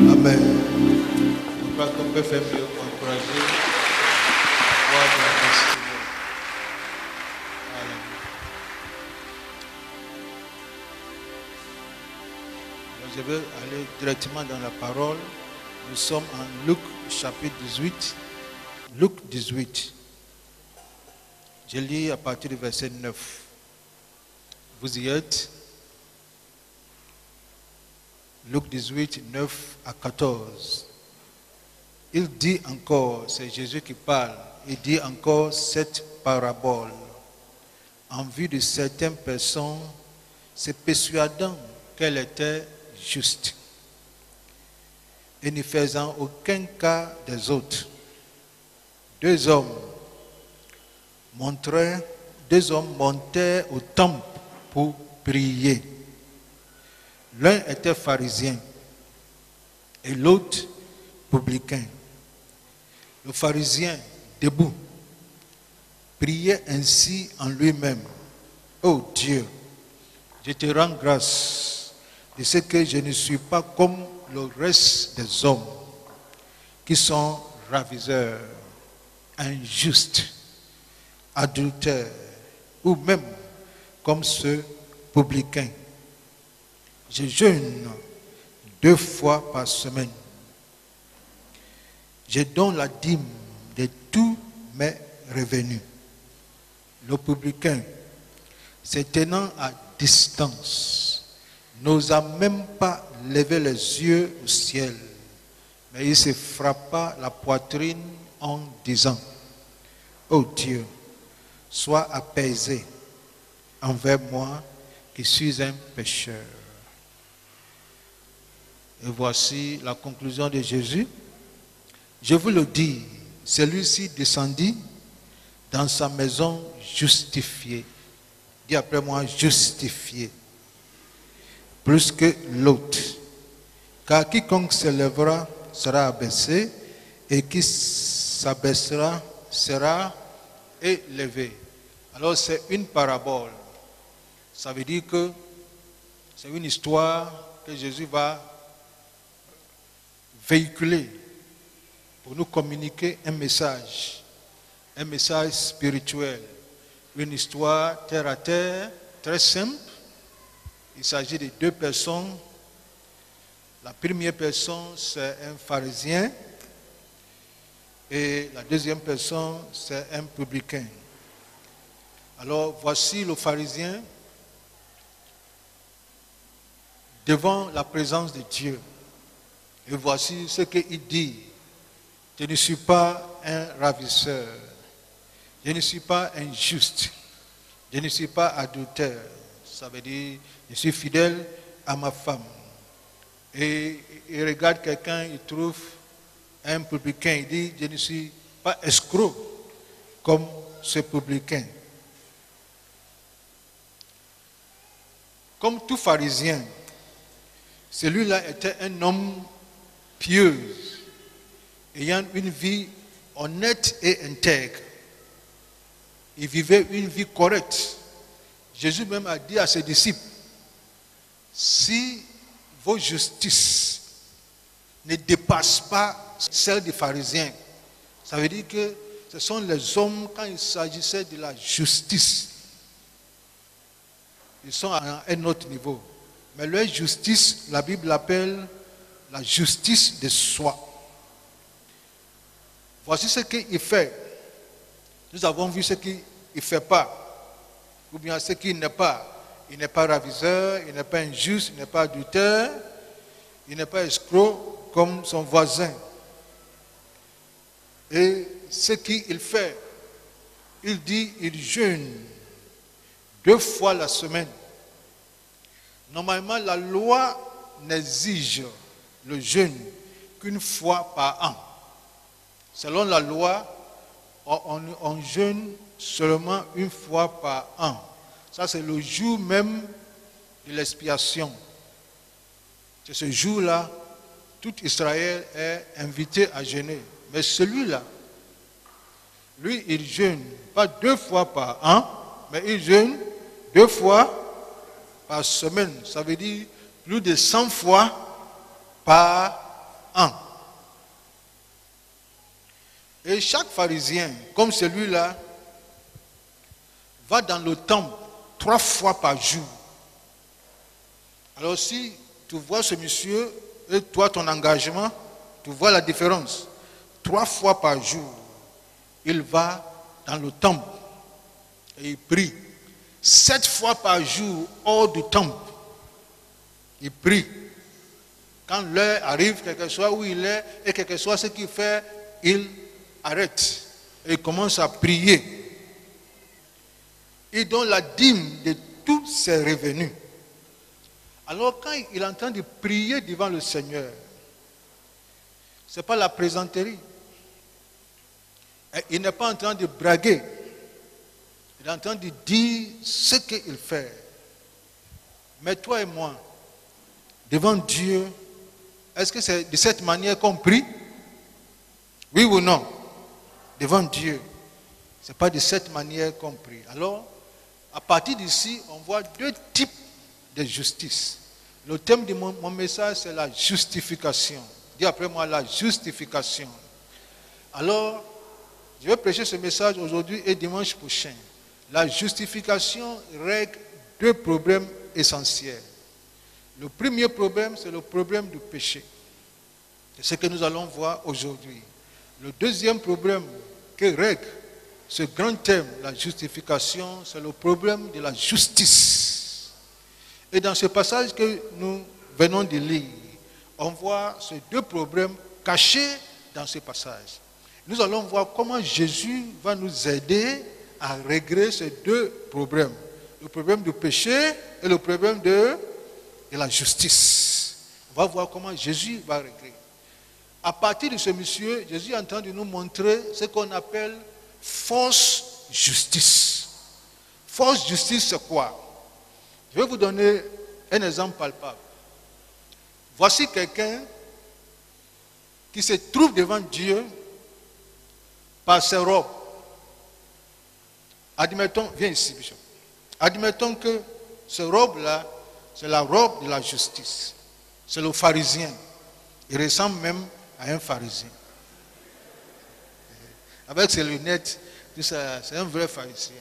Amen. Je crois qu'on peut faire mieux pour encourager la voix de la destinée. Alors, je vais aller directement dans la parole. Nous sommes en Luc chapitre 18. Luc 18. Je lis à partir du verset 9. Vous y êtes? Luc 18, 9 à 14. Il dit encore, c'est Jésus qui parle, il dit encore cette parabole en vue de certaines personnes se persuadant qu'elle était juste et ne faisant aucun cas des autres. Deux hommes montaient au temple pour prier. L'un était pharisien et l'autre publicain. Le pharisien, debout, priait ainsi en lui-même. Ô Dieu, je te rends grâce de ce que je ne suis pas comme le reste des hommes qui sont ravisseurs, injustes, adultères ou même comme ce publicain. Je jeûne 2 fois par semaine. Je donne la dîme de tous mes revenus. Le publicain, se tenant à distance, n'osa même pas lever les yeux au ciel, mais il se frappa la poitrine en disant, ô Dieu, sois apaisé envers moi qui suis un pécheur. Et voici la conclusion de Jésus. Je vous le dis, celui-ci descendit dans sa maison justifié. Dis après moi, justifié. Plus que l'autre. Car quiconque s'élèvera sera abaissé, et qui s'abaissera sera élevé. Alors c'est une parabole. Ça veut dire que c'est une histoire que Jésus va véhiculer pour nous communiquer un message spirituel, une histoire terre à terre, très simple. Il s'agit de 2 personnes. La première personne, c'est un pharisien et la deuxième personne, c'est un publicain. Alors, voici le pharisien devant la présence de Dieu. Et voici ce qu'il dit. Je ne suis pas un ravisseur. Je ne suis pas injuste. Je ne suis pas adultère. Ça veut dire, je suis fidèle à ma femme. Et il regarde quelqu'un, il trouve un publicain. Il dit, je ne suis pas escroc comme ce publicain. Comme tout pharisien, celui-là était un homme pieux, ayant une vie honnête et intègre. Il vivait une vie correcte. Jésus même a dit à ses disciples, si vos justices ne dépassent pas celles des pharisiens, ça veut dire que ce sont les hommes, quand il s'agissait de la justice, ils sont à un autre niveau. Mais leur justice, la Bible l'appelle la justice de soi. Voici ce qu'il fait. Nous avons vu ce qu'il ne fait pas. Ou bien ce qu'il n'est pas. Il n'est pas ravisseur, il n'est pas injuste, il n'est pas adultère, il n'est pas escroc comme son voisin. Et ce qu'il fait, il dit, il jeûne 2 fois la semaine. Normalement, la loi n'exige le jeûne qu'une fois par an. Selon la loi, on jeûne seulement une fois par an. Ça, c'est le jour même de l'expiation. C'est ce jour-là, tout Israël est invité à jeûner. Mais celui-là, lui, il jeûne pas 2 fois par an, mais il jeûne 2 fois par semaine. Ça veut dire plus de 100 fois par un. Et chaque pharisien, comme celui-là, va dans le temple 3 fois par jour. Alors si tu vois ce monsieur et toi ton engagement, tu vois la différence. 3 fois par jour, il va dans le temple et il prie. 7 fois par jour hors du temple, il prie. Quand l'heure arrive, quel que soit où il est et quel que soit ce qu'il fait, il arrête et il commence à prier. Il donne la dîme de tous ses revenus. Alors quand il est en train de prier devant le Seigneur, ce n'est pas la plaisanterie. Il n'est pas en train de braguer. Il est en train de dire ce qu'il fait. Mais toi et moi, devant Dieu, est-ce que c'est de cette manière qu'on prie? Oui ou non? Devant Dieu, ce n'est pas de cette manière qu'on prie. Alors, à partir d'ici, on voit 2 types de justice. Le thème de mon message, c'est la justification. Dis après moi, la justification. Alors, je vais prêcher ce message aujourd'hui et dimanche prochain. La justification règle 2 problèmes essentiels. Le premier problème, c'est le problème du péché. C'est ce que nous allons voir aujourd'hui. Le deuxième problème que règle ce grand thème, la justification, c'est le problème de la justice. Et dans ce passage que nous venons de lire, on voit ces 2 problèmes cachés dans ce passage. Nous allons voir comment Jésus va nous aider à régler ces 2 problèmes. Le problème du péché et le problème de la justice. On va voir comment Jésus va régler. À partir de ce monsieur, Jésus est en train de nous montrer ce qu'on appelle fausse justice. Fausse justice, c'est quoi? Je vais vous donner un exemple palpable. Voici quelqu'un qui se trouve devant Dieu par ses robes. Admettons, viens ici, Bishop. Admettons que ce robe-là, c'est la robe de la justice. C'est le pharisien. Il ressemble même à un pharisien. Avec ses lunettes, tout ça, c'est un vrai pharisien.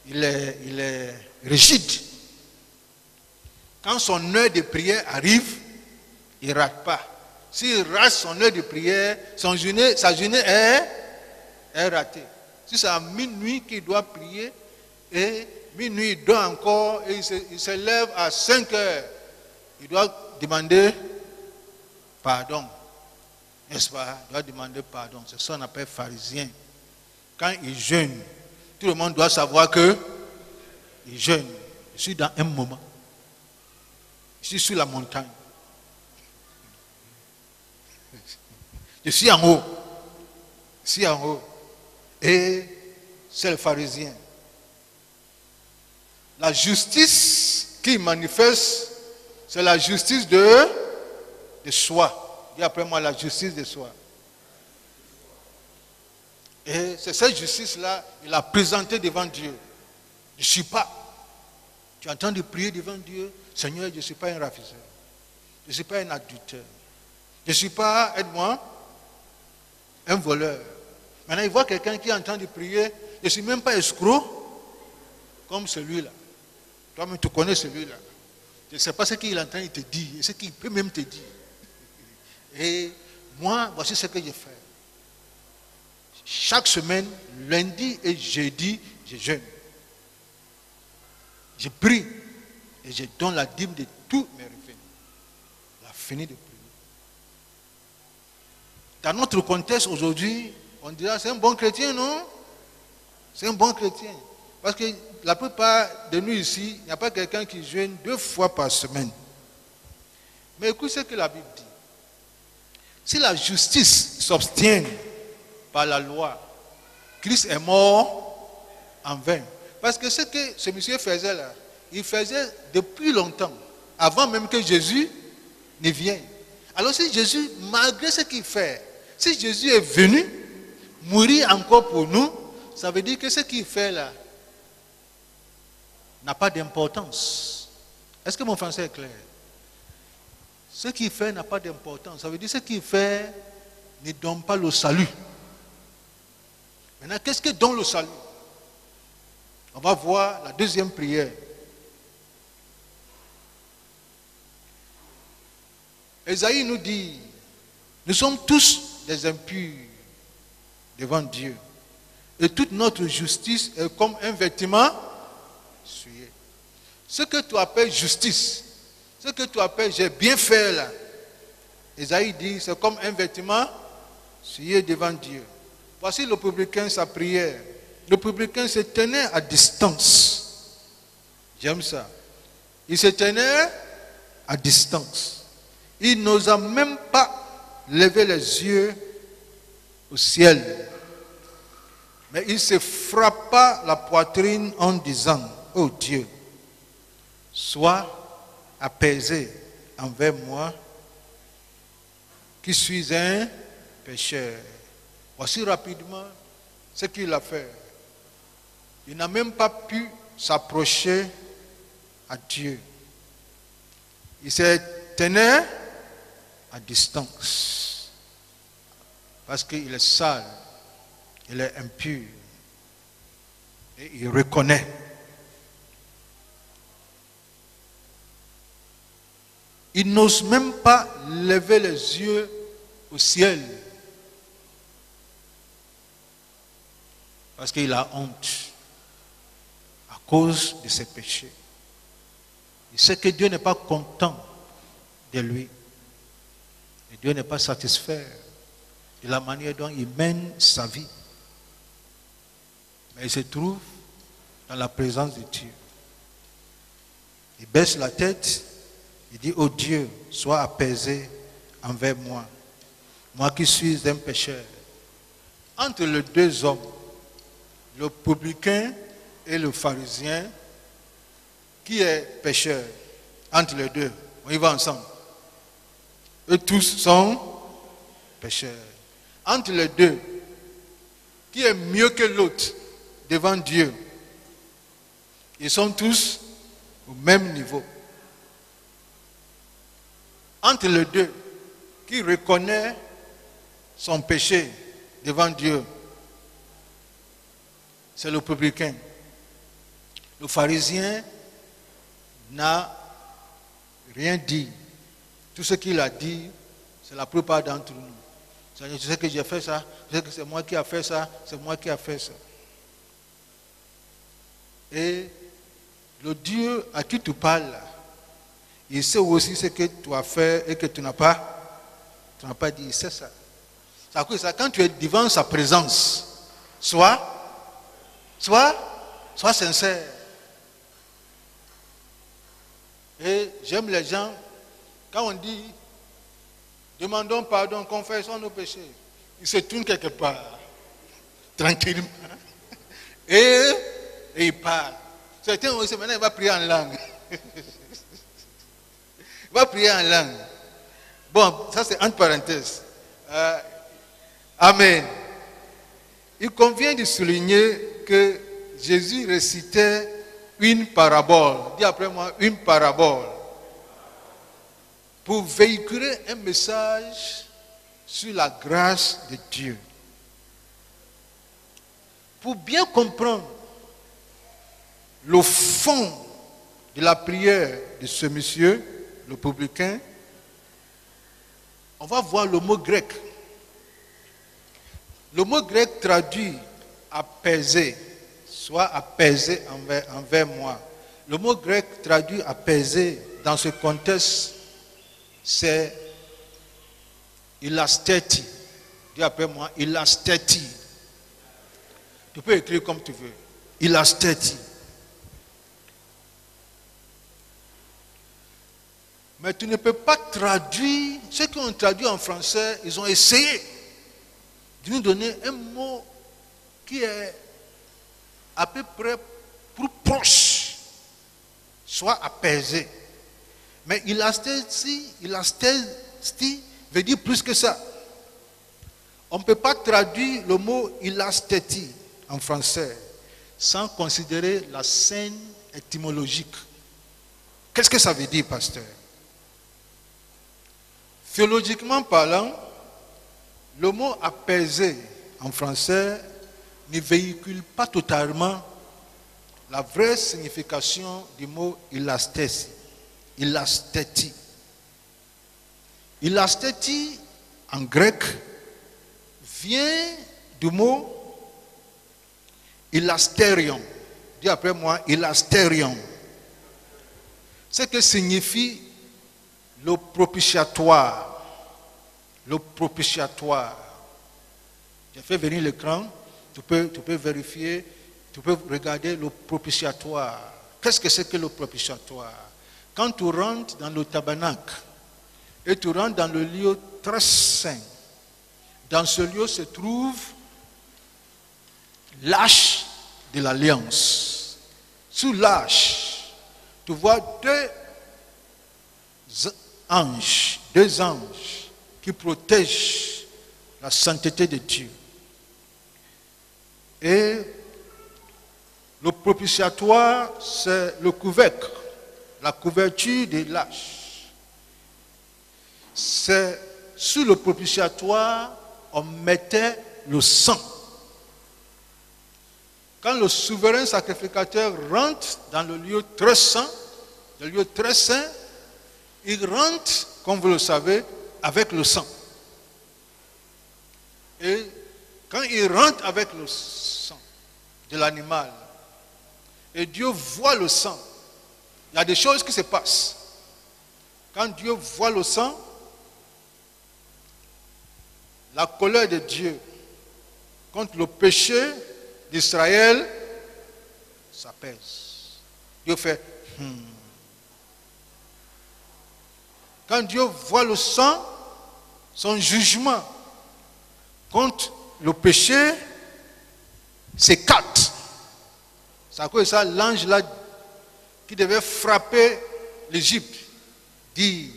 Il est rigide. Quand son heure de prière arrive, il ne rate pas. S'il rate son heure de prière, sa journée est ratée. Si c'est à minuit qu'il doit prier, et minuit il dort encore, et il se lève à 5 heures, il doit demander pardon. N'est-ce pas? Il doit demander pardon. C'est ça qu'on appelle pharisien. Quand il jeûne, tout le monde doit savoir que il jeûne. Je suis dans un moment. Je suis sur la montagne. Je suis en haut. Je suis en haut. Et c'est le pharisien. La justice qu'il manifeste, c'est la justice de soi. Dis après moi la justice de soi. Et c'est cette justice-là, il a présenté devant Dieu. Je ne suis pas. Tu es en train de prier devant Dieu. Seigneur, je ne suis pas un ravisseur. Je ne suis pas un adultère. Je ne suis pas, aide-moi, un voleur. Maintenant, il voit quelqu'un qui est en train de prier. Je ne suis même pas escroc comme celui-là. Toi-même, tu connais celui-là. Je ne sais pas ce qu'il est en train de te dire, et ce qu'il peut même te dire. Et moi, voici ce que j'ai fait. Chaque semaine, lundi et jeudi, je jeûne. Je prie et je donne la dîme de tous mes revenus. Il a fini de prier. Dans notre contexte aujourd'hui, on dira c'est un bon chrétien, non? C'est un bon chrétien. Parce que la plupart de nous ici, il n'y a pas quelqu'un qui jeûne 2 fois par semaine. Mais écoute ce que la Bible dit. Si la justice s'obtient par la loi, Christ est mort en vain. Parce que ce que ce monsieur faisait là, il faisait depuis longtemps, avant même que Jésus ne vienne. Alors si Jésus, malgré ce qu'il fait, si Jésus est venu mourir encore pour nous, ça veut dire que ce qu'il fait là n'a pas d'importance. Est-ce que mon français est clair? Ce qu'il fait n'a pas d'importance. Ça veut dire ce qu'il fait ne donne pas le salut. Maintenant, qu'est-ce que donne le salut? On va voir la deuxième prière. Ésaïe nous dit, nous sommes tous des impurs devant Dieu. Et toute notre justice est comme un vêtement souillé. Ce que tu appelles justice, ce que tu appelles j'ai bien fait là, Ésaïe dit, c'est comme un vêtement souillé devant Dieu. Voici le publicain, sa prière. Le publicain se tenait à distance. J'aime ça. Il se tenait à distance. Il n'osa même pas lever les yeux au ciel. Mais il se frappa la poitrine en disant, ô Dieu, sois apaisé envers moi, qui suis un pécheur. Voici rapidement ce qu'il a fait. Il n'a même pas pu s'approcher à Dieu. Il se tenait à distance parce qu'il est sale, il est impur et il reconnaît. Il n'ose même pas lever les yeux au ciel parce qu'il a honte à cause de ses péchés. Il sait que Dieu n'est pas content de lui. Et Dieu n'est pas satisfait de la manière dont il mène sa vie. Mais il se trouve dans la présence de Dieu. Il baisse la tête, il dit, ô Dieu, sois apaisé envers moi, moi qui suis un pécheur. Entre les deux hommes, le publicain et le pharisien, qui est pécheur? Entre les deux, on y va ensemble. Eux tous sont pécheurs. Entre les deux, qui est mieux que l'autre devant Dieu? Ils sont tous au même niveau. Entre les deux, qui reconnaît son péché devant Dieu? C'est le publicain. Le pharisien n'a rien dit. Tout ce qu'il a dit, c'est la plupart d'entre nous. Seigneur, tu sais que j'ai fait ça, tu sais que c'est moi qui ai fait ça, c'est moi qui ai fait ça. Et le Dieu à qui tu parles, il sait aussi ce que tu as fait et que tu n'as pas dit. Il sait ça. Ça, quand tu es devant sa présence, sois sincère. Et j'aime les gens, quand on dit demandons pardon, confessons nos péchés, ils se tournent quelque part, tranquillement, et ils parlent. Certains aussi, maintenant, il va prier en langue. Il va prier en langue. Bon, ça c'est entre parenthèses. Amen. Il convient de souligner que Jésus récitait une parabole. Dis après moi, une parabole. Pour véhiculer un message sur la grâce de Dieu. Pour bien comprendre le fond de la prière de ce monsieur, le publicain, on va voir le mot grec. Le mot grec traduit apaiser, soit apaisé envers moi. Le mot grec traduit apaiser dans ce contexte, c'est ilasteti. Dis après moi, ilasteti. Tu peux écrire comme tu veux. Ilasteti. Mais tu ne peux pas traduire, ceux qui ont traduit en français, ils ont essayé de nous donner un mot qui est à peu près plus proche, soit apaisé. Mais ilasteti veut dire plus que ça. On ne peut pas traduire le mot ilasteti en français sans considérer la scène étymologique. Qu'est-ce que ça veut dire, pasteur? Théologiquement parlant, le mot apaiser en français ne véhicule pas totalement la vraie signification du mot ilasthétie. Ilasthétie en grec vient du mot ilastérion. Dis après moi, ilastérion. Ce que signifie le propitiatoire. Le propitiatoire. J'ai fait venir l'écran, tu peux vérifier, tu peux regarder le propitiatoire. Qu'est-ce que c'est que le propitiatoire? Quand tu rentres dans le tabernacle et tu rentres dans le lieu très saint, dans ce lieu se trouve l'arche de l'alliance. Sous l'arche, tu vois deux anges qui protègent la sainteté de Dieu. Et le propitiatoire, c'est le couvercle, la couverture de l'arche. C'est sous le propitiatoire, on mettait le sang. Quand le souverain sacrificateur rentre dans le lieu très saint, il rentre, comme vous le savez, avec le sang. Et quand il rentre avec le sang de l'animal, et Dieu voit le sang, il y a des choses qui se passent. Quand Dieu voit le sang, la colère de Dieu contre le péché d'Israël s'apaise. Dieu fait Quand Dieu voit le sang, son jugement contre le péché s'écarte. C'est à cause de ça, l'ange là qui devait frapper l'Égypte dit: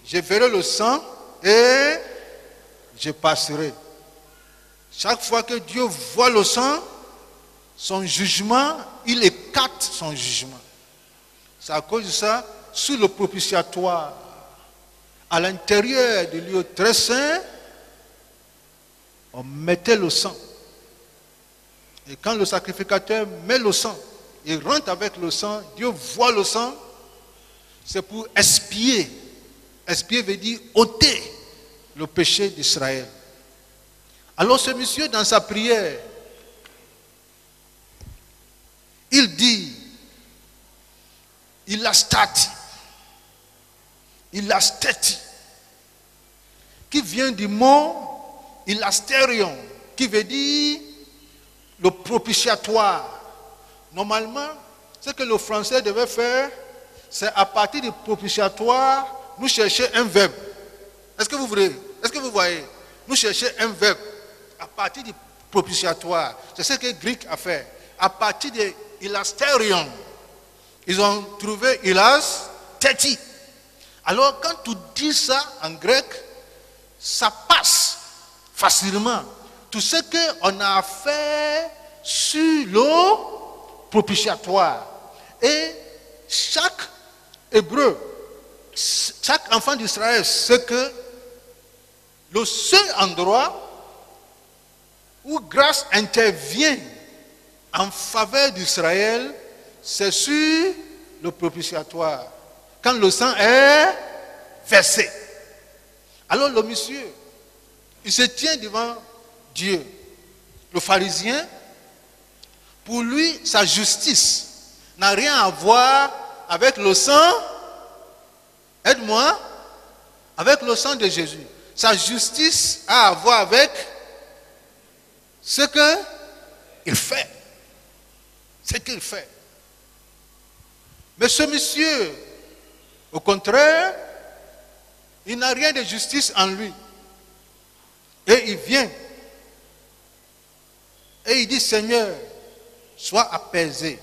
je verrai le sang et je passerai. Chaque fois que Dieu voit le sang, son jugement, il écarte son jugement. C'est à cause de ça, sous le propitiatoire, à l'intérieur du lieu très saint, on mettait le sang. Et quand le sacrificateur met le sang, il rentre avec le sang, Dieu voit le sang, c'est pour expier. Expier veut dire ôter le péché d'Israël. Alors ce monsieur, dans sa prière, il dit: ilastati, qui vient du mot ilastérion, qui veut dire le propitiatoire. Normalement, ce que le français devait faire, c'est à partir du propitiatoire, nous chercher un verbe. Est-ce que vous voyez? Nous chercher un verbe à partir du propitiatoire. C'est ce que le grec a fait. À partir de ilastérion, ils ont trouvé ilasthétie. Alors quand tu dis ça en grec, ça passe facilement. Tout ce qu'on a fait sur le propitiatoire. Et chaque Hébreu, chaque enfant d'Israël sait que le seul endroit où grâce intervient en faveur d'Israël, c'est sur le propitiatoire. Quand le sang est versé. Alors le monsieur, il se tient devant Dieu. Le pharisien, pour lui, sa justice n'a rien à voir avec le sang, aide-moi, avec le sang de Jésus. Sa justice a à voir avec ce qu'il fait. Ce qu'il fait. Mais ce monsieur, au contraire, il n'a rien de justice en lui. Et il vient. Et il dit: Seigneur, sois apaisé.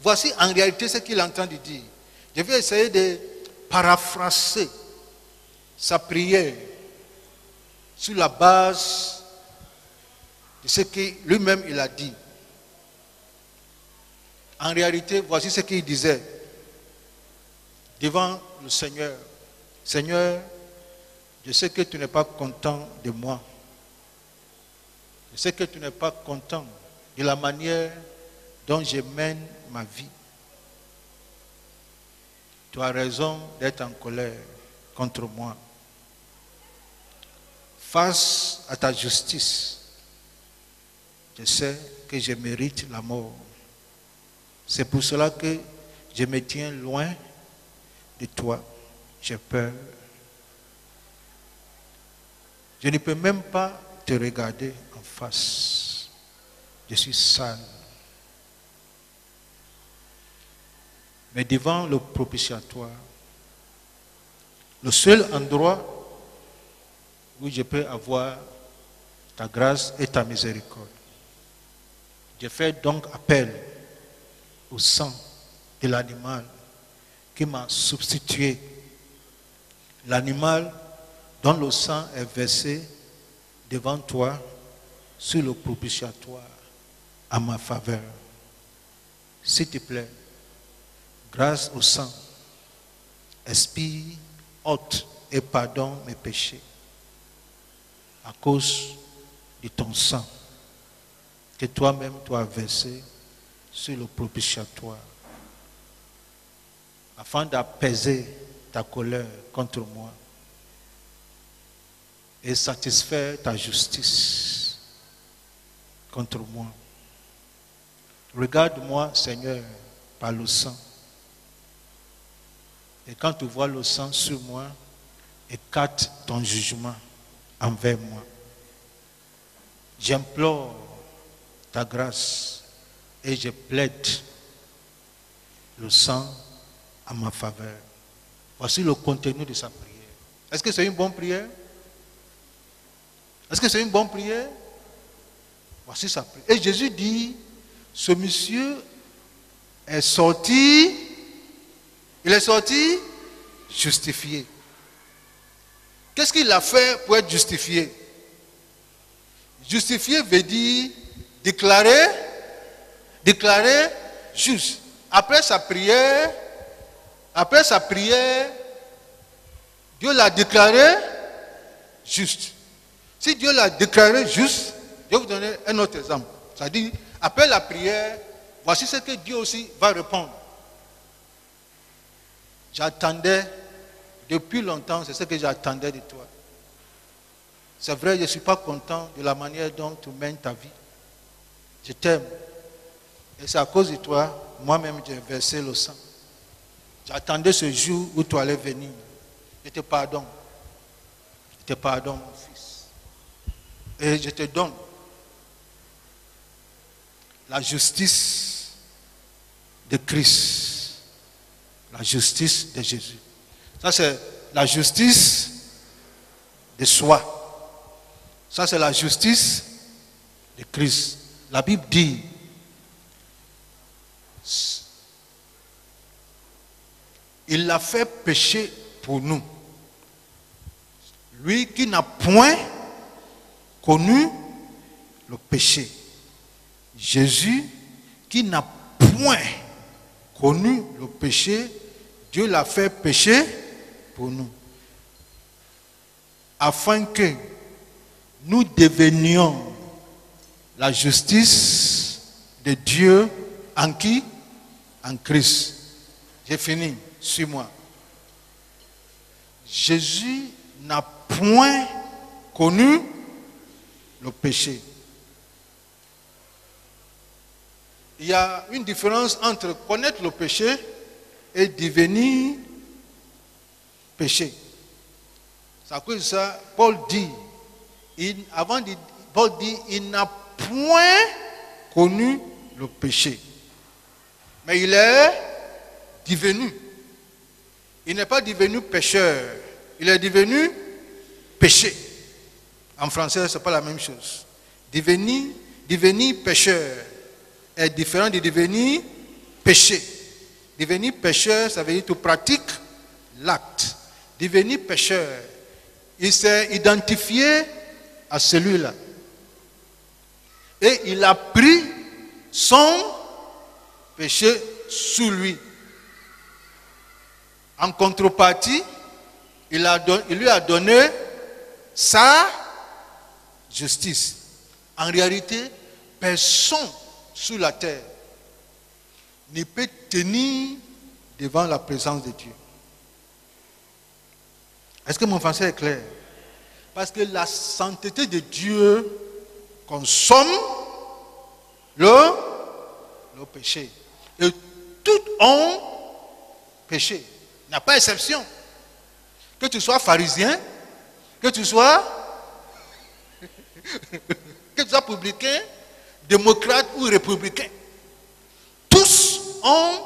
Voici en réalité ce qu'il est en train de dire. Je vais essayer de paraphraser sa prière sur la base de ce que lui-même il a dit. En réalité, voici ce qu'il disait devant le Seigneur. Seigneur, Je sais que tu n'es pas content de moi. Je sais que tu n'es pas content de la manière dont je mène ma vie. Tu as raison d'être en colère contre moi. Face à ta justice, je sais que je mérite la mort. C'est pour cela que je me tiens loin de toi. J'ai peur. Je ne peux même pas te regarder en face. Je suis sale. Mais devant le propitiatoire, le seul endroit où je peux avoir ta grâce et ta miséricorde, je fais donc appel au sang de l'animal qui m'a substitué. L'animal dont le sang est versé devant toi sur le propitiatoire à ma faveur. S'il te plaît, grâce au sang, expie, ôte et pardonne mes péchés à cause de ton sang que toi-même tu as versé sur le propitiatoire afin d'apaiser ta colère contre moi et satisfaire ta justice contre moi. Regarde-moi, Seigneur, par le sang. Et quand tu vois le sang sur moi, écarte ton jugement envers moi. J'implore ta grâce et je plaide le sang à ma faveur. Voici le contenu de sa prière. Est-ce que c'est une bonne prière? Est-ce que c'est une bonne prière? Voici sa prière. Et Jésus dit, ce monsieur est sorti, il est sorti justifié. Qu'est-ce qu'il a fait pour être justifié? Justifié veut dire déclarer juste. Après sa prière, Dieu l'a déclaré juste. Si Dieu l'a déclaré juste, je vais vous donner un autre exemple. C'est-à-dire, après la prière, voici ce que Dieu aussi va répondre. J'attendais, depuis longtemps, c'est ce que j'attendais de toi. C'est vrai, je ne suis pas content de la manière dont tu mènes ta vie. Je t'aime. Et c'est à cause de toi, moi-même, j'ai versé le sang. J'attendais ce jour où tu allais venir. Je te pardonne. Je te pardonne, mon fils. Et je te donne la justice de Christ. La justice de Jésus. Ça, c'est la justice de soi. Ça, c'est la justice de Christ. La Bible dit, il l'a fait pécher pour nous. Lui qui n'a point connu le péché. Jésus qui n'a point connu le péché, Dieu l'a fait pécher pour nous. Afin que nous devenions la justice de Dieu en qui? En Christ. J'ai fini. Suis-moi. Jésus n'a point connu le péché. Il y a une différence entre connaître le péché et devenir péché. C'est à cause de ça, Paul dit, il n'a point connu le péché. Mais il est devenu. Il n'est pas devenu pécheur. Il est devenu péché. En français, ce n'est pas la même chose. Devenir pécheur est différent de devenir péché. Devenir pécheur, ça veut dire que tu pratiques l'acte. Devenir pécheur, il s'est identifié à celui-là. Et il a pris son péché sur lui. En contrepartie, il lui a donné sa justice. En réalité, personne sur la terre ne peut tenir devant la présence de Dieu. Est-ce que mon français est clair? Parce que la sainteté de Dieu consomme le péché. Et tout ont péché. Il n'y a pas exception. Que tu sois pharisien, que tu sois publicain, démocrate ou républicain. Tous ont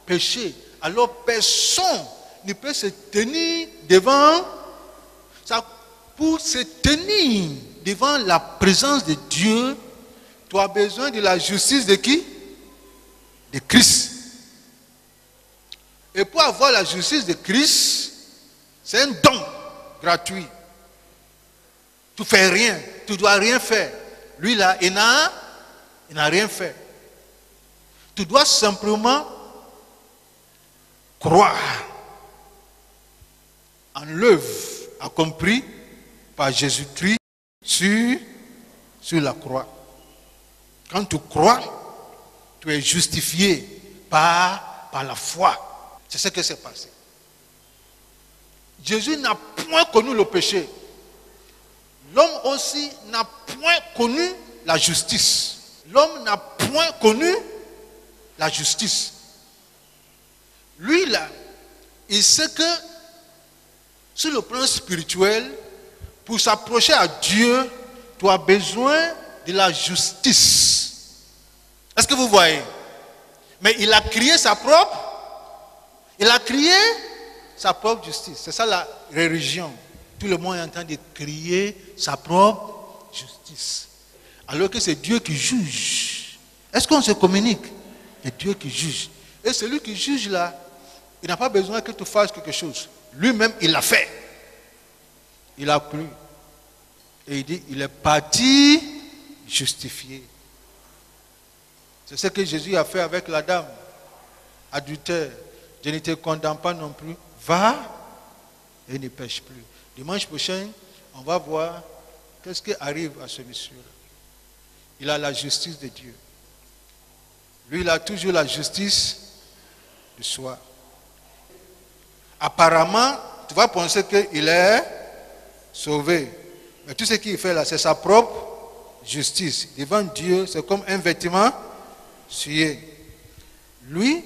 péché. Alors personne ne peut se tenir devant ça. Pour se tenir devant la présence de Dieu, tu as besoin de la justice de qui? De Christ. Et pour avoir la justice de Christ, c'est un don gratuit. Tu ne fais rien, tu ne dois rien faire. Lui là, il n'a rien fait. Tu dois simplement croire en l'œuvre accomplie par Jésus-Christ sur la croix. Quand tu crois, tu es justifié par la foi. C'est ce qui s'est passé. Jésus n'a point connu le péché. L'homme aussi n'a point connu la justice. L'homme n'a point connu la justice. Lui là, il sait que sur le plan spirituel, pour s'approcher à Dieu, tu as besoin de la justice. Est-ce que vous voyez? Mais il a créé sa propre justice. C'est ça la religion. Tout le monde est en train de créer sa propre justice. Alors que c'est Dieu qui juge. Est-ce qu'on se communique? C'est Dieu qui juge. Et celui qui juge là, il n'a pas besoin que tu fasses quelque chose. Lui-même, il l'a fait. Il a cru. Et il dit, il est parti justifié. C'est ce que Jésus a fait avec la dame adultère. Je ne te condamne pas non plus. Va et ne pêche plus. Dimanche prochain, on va voir qu'est-ce qui arrive à ce monsieur-là. Il a la justice de Dieu. Lui, il a toujours la justice de soi. Apparemment, tu vas penser qu'il est sauvé. Mais tout ce qu'il fait là, c'est sa propre justice. Devant Dieu, c'est comme un vêtement souillé. Lui,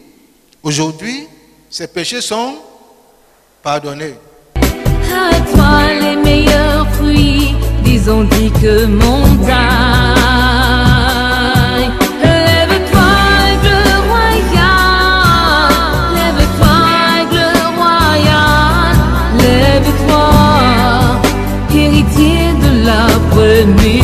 aujourd'hui, ses péchés sont pardonnés. À toi les meilleurs fruits, disons dit que montagne. Lève-toi, aigle royal. Lève-toi, aigle royal. Lève-toi, héritier de la première.